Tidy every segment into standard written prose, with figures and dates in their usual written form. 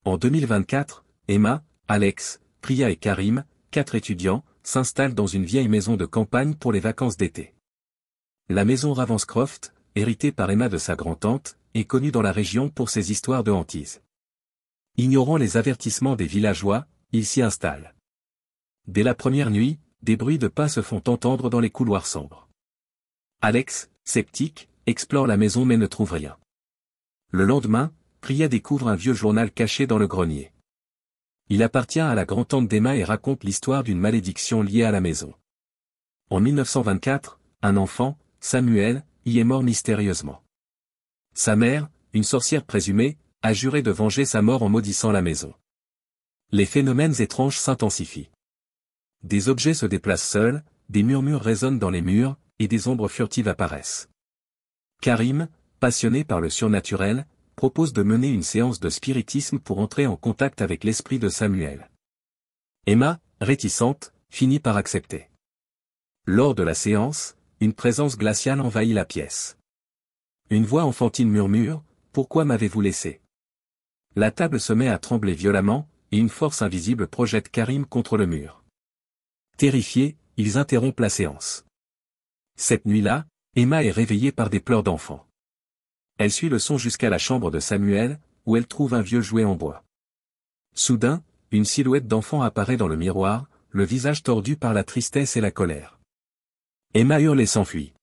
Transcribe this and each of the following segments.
En 2024, Emma, Alex, Priya et Karim, 4 étudiants, s'installent dans une vieille maison de campagne pour les vacances d'été. La maison Ravenscroft, héritée par Emma de sa grand-tante, est connue dans la région pour ses histoires de hantise. Ignorant les avertissements des villageois, ils s'y installent. Dès la première nuit, des bruits de pas se font entendre dans les couloirs sombres. Alex, sceptique, explore la maison mais ne trouve rien. Le lendemain, Priya découvre un vieux journal caché dans le grenier. Il appartient à la grand-tante d'Emma et raconte l'histoire d'une malédiction liée à la maison. En 1924, un enfant, Samuel, y est mort mystérieusement. Sa mère, une sorcière présumée, a juré de venger sa mort en maudissant la maison. Les phénomènes étranges s'intensifient. Des objets se déplacent seuls, des murmures résonnent dans les murs, et des ombres furtives apparaissent. Karim, passionné par le surnaturel, propose de mener une séance de spiritisme pour entrer en contact avec l'esprit de Samuel. Emma, réticente, finit par accepter. Lors de la séance, une présence glaciale envahit la pièce. Une voix enfantine murmure, « Pourquoi m'avez-vous laissé ?» La table se met à trembler violemment, et une force invisible projette Karim contre le mur. Terrifiés, ils interrompent la séance. Cette nuit-là, Emma est réveillée par des pleurs d'enfant. Elle suit le son jusqu'à la chambre de Samuel, où elle trouve un vieux jouet en bois. Soudain, une silhouette d'enfant apparaît dans le miroir, le visage tordu par la tristesse et la colère. Emma hurle et s'enfuit.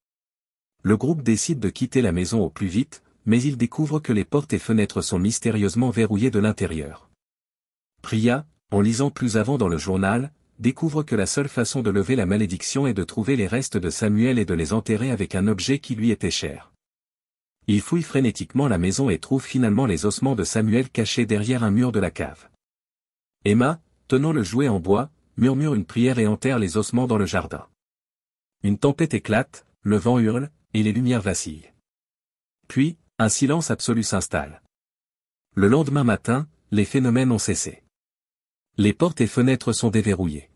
Le groupe décide de quitter la maison au plus vite, mais il découvre que les portes et fenêtres sont mystérieusement verrouillées de l'intérieur. Priya, en lisant plus avant dans le journal, découvre que la seule façon de lever la malédiction est de trouver les restes de Samuel et de les enterrer avec un objet qui lui était cher. Il fouille frénétiquement la maison et trouve finalement les ossements de Samuel cachés derrière un mur de la cave. Emma, tenant le jouet en bois, murmure une prière et enterre les ossements dans le jardin. Une tempête éclate, le vent hurle, et les lumières vacillent. Puis, un silence absolu s'installe. Le lendemain matin, les phénomènes ont cessé. Les portes et fenêtres sont déverrouillées.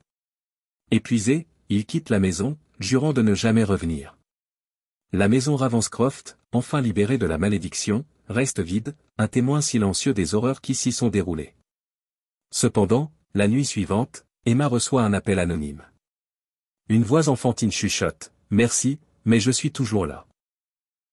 Épuisés, ils quittent la maison, jurant de ne jamais revenir. La maison Ravenscroft, enfin libérée de la malédiction, reste vide, un témoin silencieux des horreurs qui s'y sont déroulées. Cependant, la nuit suivante, Emma reçoit un appel anonyme. Une voix enfantine chuchote, « Merci, mais je suis toujours là. »